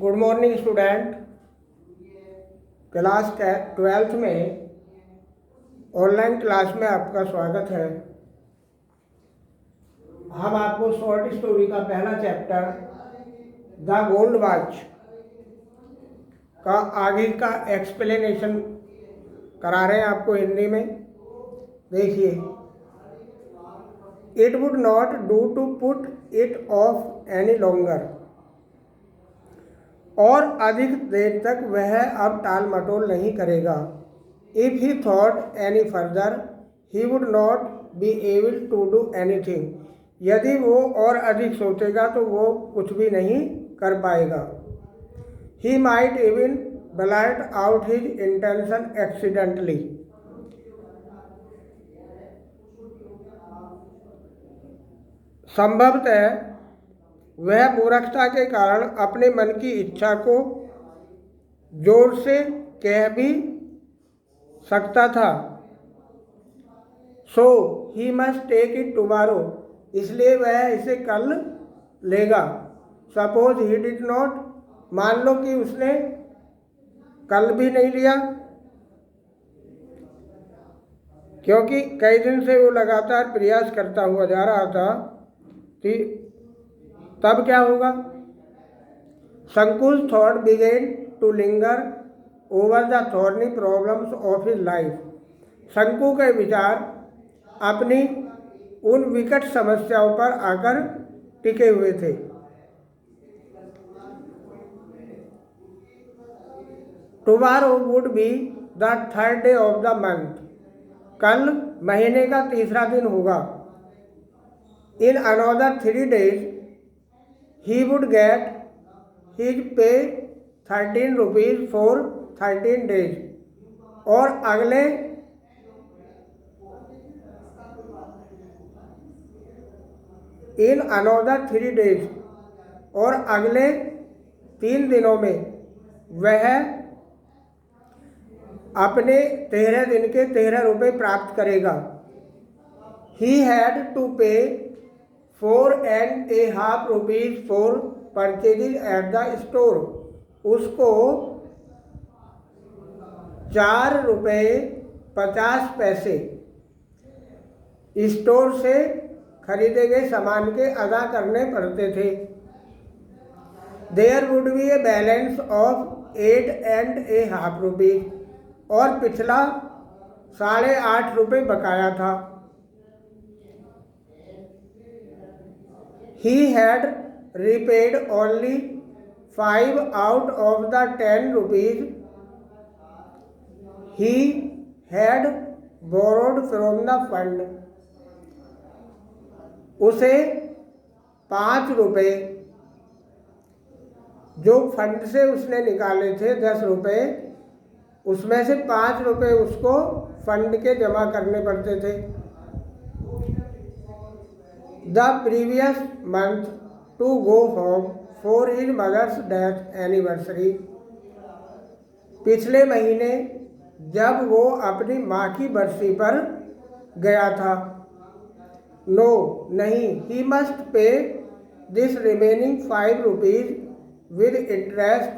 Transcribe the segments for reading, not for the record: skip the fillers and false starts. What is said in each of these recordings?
Good morning student. Class 12th में online class में आपका स्वागत है। हम आपको शॉर्ट स्टोरी का पहला चैप्टर द गोल्ड वॉच का आगे का एक्सप्लेनेशन करा रहे हैं आपको हिंदी में। देखिए, it would not do to put it off any longer. और अधिक देर तक वह अब टाल मटोल नहीं करेगा। If he thought any further he would not be able to do anything. यदि वो और अधिक सोचेगा तो वो कुछ भी नहीं कर पाएगा। He might even blurt out his intention accidentally. संभवतः वह मूर्खता के कारण अपने मन की इच्छा को जोर से कह भी सकता था। So he must take it tomorrow. इसलिए वह इसे कल लेगा। Suppose he did not. मान लो कि उसने कल भी नहीं लिया, क्योंकि कई दिन से वो लगातार प्रयास करता हुआ जा रहा था कि तब क्या होगा। संकुच thought began to linger over the thorny problems of his life. Shanku के विचार अपनी उन विकट समस्याओं पर आकर टिके हुए थे। Tomorrow would be the third day of the month. कल महीने का तीसरा दिन होगा। In another 3 days he would get his pay 13 rupees for 13 days। और अगले इन अनदर 3 days और अगले 3 दिनों में वह अपने 13 दिन के 13 रुपये प्राप्त करेगा। He had to pay 4.5 rupees for purchases at the store। उसको 4 रुपये 50 पैसे स्टोर से खरीदे गए सामान के अदा करने पड़ते थे। There would be a balance of 8.5 rupees। और पिछला 8.5 रुपये बकाया था। He had repaid only 5 out of the 10 rupees he had borrowed from the fund। उसे 5 रुपये जो फंड से उसने निकाले थे 10 रुपये, उसमें से 5 रुपये उसको फंड के जमा करने पड़ते थे। The previous month to go home for his mother's death anniversary। पिछले महीने जब वो अपनी माँ की बरसी पर गया था। नो नहीं, he must pay this remaining 5 rupees with interest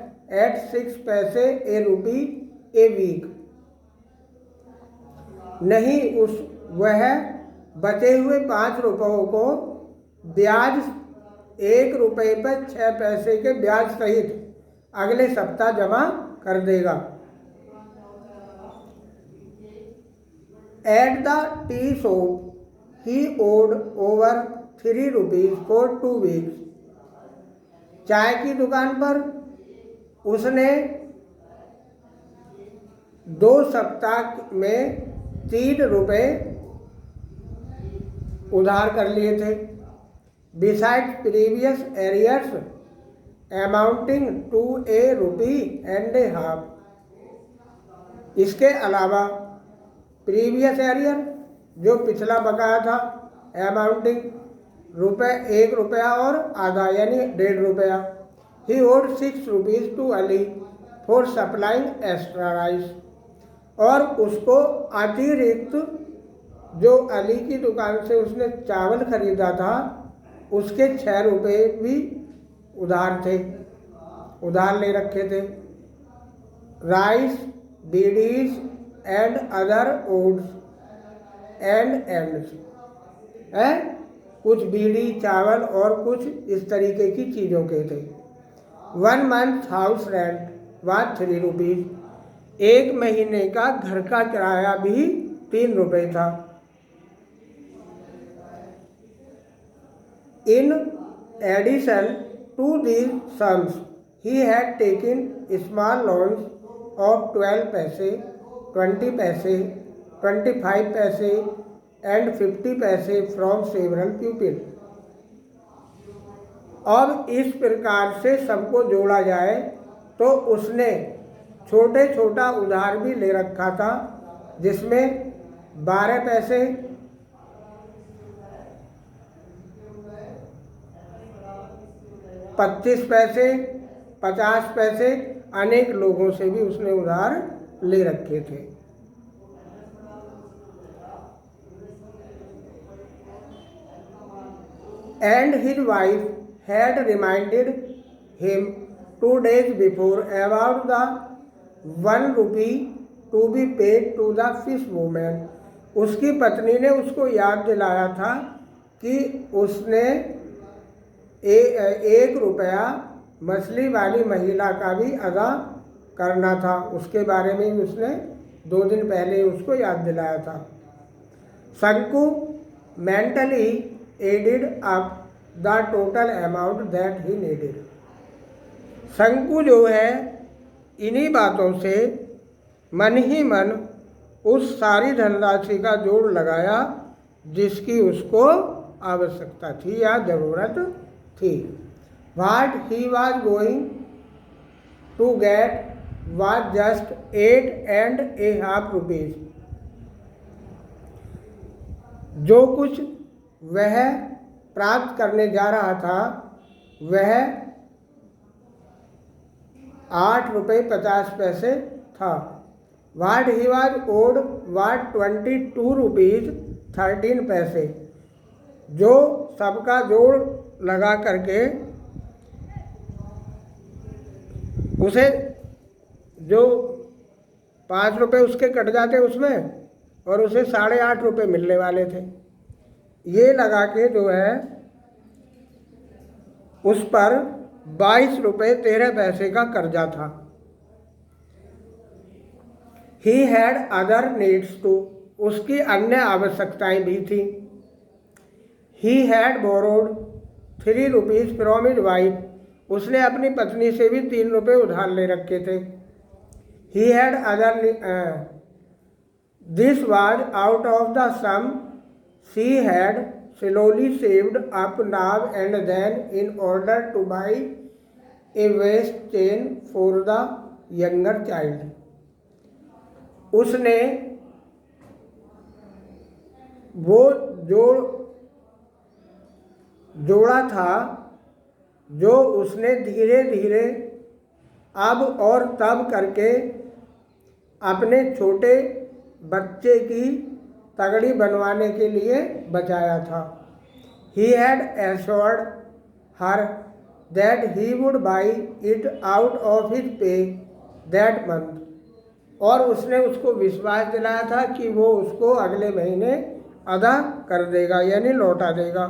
at 6 पैसे a rupee a week। नहीं, वह बचे हुए 5 रुपयों को ब्याज 1 रुपये पर 6 पैसे के ब्याज सहित अगले सप्ताह जमा कर देगा। At the tea shop he owed over 3 rupees for 2 weeks। चाय की दुकान पर उसने 2 सप्ताह में 3 रुपये उधार कर लिए थे। Beside previous arrears amounting to ₹1.5। इसके अलावा प्रीवियस एरियर जो पिछला बकाया था, अमाउंटिंग ₹1 और आधा यानी 1.5 रुपया। He owed 6 rupees to Ali for supplying extra rice. और उसको अतिरिक्त जो अली की दुकान से उसने चावल खरीदा था उसके 6 रुपये भी उधार थे। उधार ले रखे थे। Rice, bidis and other odds and ends है, कुछ बीड़ी, चावल और कुछ इस तरीके की चीज़ों के थे। 1 month house rent was 3 rupees। एक महीने का घर का किराया भी 3 रुपये था। In addition to these sums, he had taken small loans of 12 पैसे, 20 पैसे, 25 पैसे and 50 पैसे from several pupils। अब इस प्रकार से सबको जोड़ा जाए तो उसने छोटा उधार भी ले रखा था, जिसमें 12 पैसे, 25 पैसे, 50 पैसे अनेक लोगों से भी उसने उधार ले रखे थे। And his wife had reminded him 2 days before about the 1 rupee to be paid to the fish woman। उसकी पत्नी ने उसको याद दिलाया था कि उसने 1 रुपया मछली वाली महिला का भी अदा करना था। उसके बारे में उसने 2 दिन पहले उसको याद दिलाया था। Shanku mentally added up the total amount that he needed. Shanku जो है इन्हीं बातों से मन ही मन उस सारी धनराशि का जोड़ लगाया जिसकी उसको आवश्यकता थी या ज़रूरत थी। What he was going to get was just 8.5 rupees। जो कुछ वह प्राप्त करने जा रहा था वह 8 रुपये 50 पैसे था। What he was owed was 22 rupees 13 पैसे। जो सबका जोड़ लगा करके उसे जो 5 रुपये उसके कट जाते उसमें और उसे 8.5 रुपये मिलने वाले थे, ये लगा के जो है उस पर 22 रुपये 13 पैसे का कर्जा था। He had other needs too। उसकी अन्य आवश्यकताएं भी थी। He had borrowed 3 rupees from his wife। उसने अपनी पत्नी से भी 3 रुपये उधार ले रखे थे। He had other this was out of the sum she had slowly saved up now and then in order to buy a waist chain for the younger child। उसने वो जोड़ा था जो उसने धीरे धीरे अब और तब करके अपने छोटे बच्चे की तगड़ी बनवाने के लिए बचाया था। He had assured her that he would buy it out of his pay that month। और उसने उसको विश्वास दिलाया था कि वो उसको अगले महीने अदा कर देगा यानी लौटा देगा।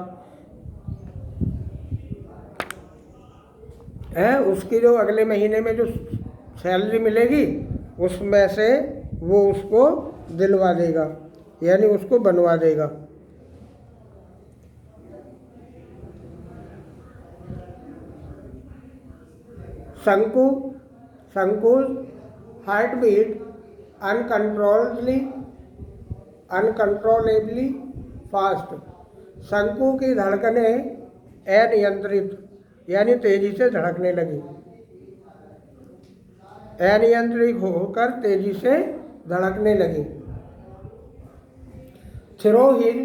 उसकी जो अगले महीने में जो सैलरी मिलेगी उसमें से वो उसको दिलवा देगा यानी उसको बनवा देगा। शंकु's हार्ट बीट अनकंट्रोलेबली फास्ट। शंकु की धड़कनें अनियंत्रित यानी तेजी से धड़कने लगी। अनियंत्रित होकर तेजी से धड़कने लगी। Through his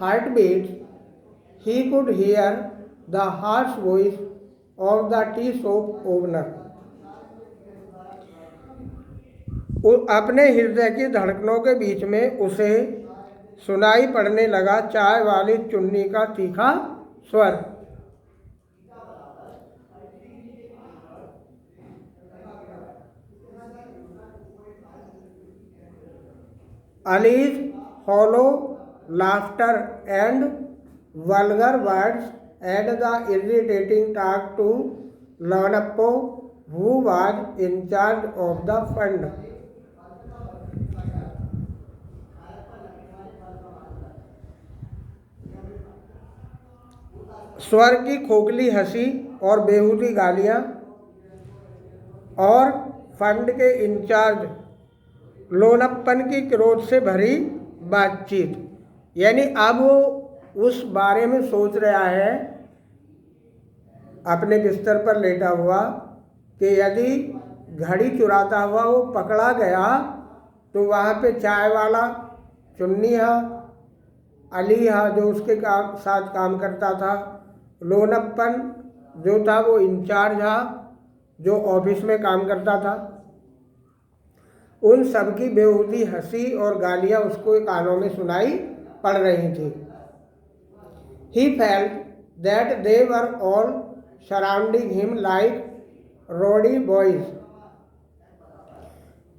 heartbeat he could hear the harsh voice of the tea shop owner. अपने हृदय की धड़कनों के बीच में उसे सुनाई पड़ने लगा चाय वाली चुन्नी का तीखा स्वर। Ali's hollow laughter and vulgar words and the irritating talk to Lonappo, who was in charge of the fund. स्वर की खोखली हंसी और बेहूदी गालियाँ और फंड के इंचार्ज लोनप्पन की क्रोध से भरी बातचीत। यानी अब वो उस बारे में सोच रहा है अपने बिस्तर पर लेटा हुआ कि यदि घड़ी चुराता हुआ वो पकड़ा गया तो वहाँ पे चाय वाला चुन्नी अली जो उसके साथ काम करता था, लोनप्पन जो था वो इंचार्ज जो ऑफिस में काम करता था, उन सब की बेहूदी हंसी और गालियाँ उसको कानों में सुनाई पड़ रही थी। He felt that they were all surrounding him like rowdy boys.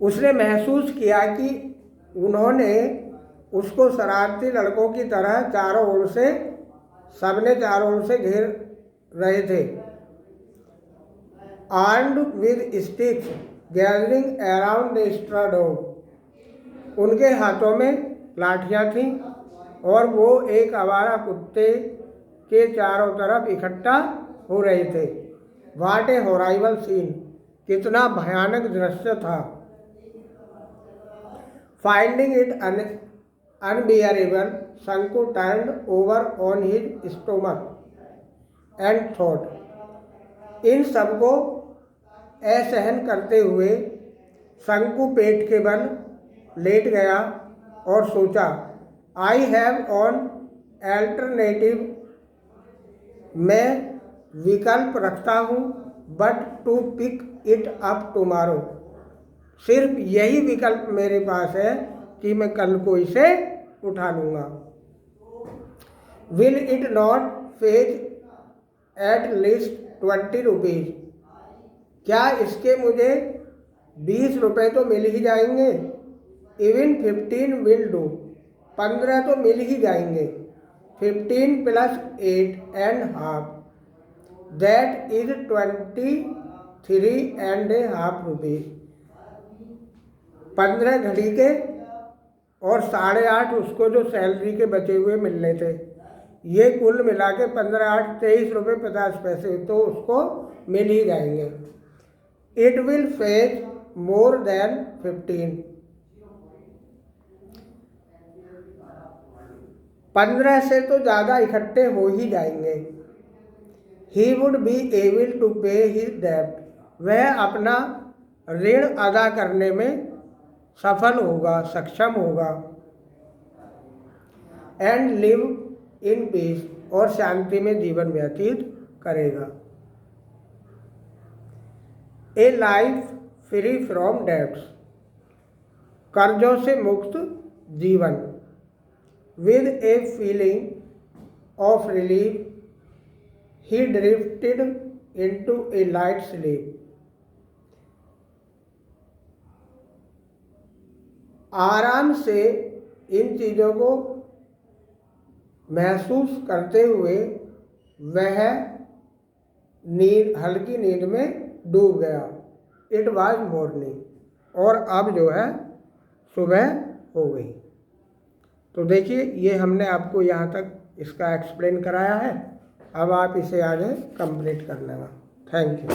उसने महसूस किया कि उन्होंने उसको शरारती लड़कों की तरह चारों ओर से घेर रहे थे। Armed with sticks gathering around the straw, उनके हाथों में लाठियाँ थीं और वो एक आवारा कुत्ते के चारों तरफ इकट्ठा हो रहे थे। What a horrible scene! कितना भयानक दृश्य था। Finding it unbearable, Shanku turned over on his stomach and thought. इन सबको असहन करते हुए शंकु पेट के बल लेट गया और सोचा, I have an alternative, मैं विकल्प रखता हूँ, but to pick it up tomorrow, सिर्फ यही विकल्प मेरे पास है कि मैं कल को इसे उठा लूँगा। Will it not fetch at least 20 rupees? क्या इसके मुझे 20 रुपये तो मिल ही जाएंगे। Even 15 will do, 15 तो मिल ही जाएंगे। 15 plus 8 and half, that is 23 and a half rupees। 15 घड़ी के और 8.5 उसको जो सैलरी के बचे हुए मिलने थे, ये कुल मिला के 15 8 23 रुपये 50 पैसे तो उसको मिल ही जाएंगे। It will fetch more than 15 से तो ज़्यादा इकट्ठे हो ही जाएंगे। He would be able to pay his डेब्ट, वह अपना ऋण अदा करने में सफल होगा, सक्षम होगा। एंड लिव इन पीस, और शांति में जीवन व्यतीत करेगा। A life free from debts, कर्जों से मुक्त जीवन। With a feeling of relief he drifted into a light sleep. आराम से इन चीज़ों को महसूस करते हुए वह हल्की नींद में डूब गया। इट वाज मॉर्निंग, और अब जो है सुबह हो गई। तो देखिए, ये हमने आपको यहाँ तक इसका एक्सप्लेन कराया है। अब आप इसे आगे कंप्लीट कर लेना। Thank you.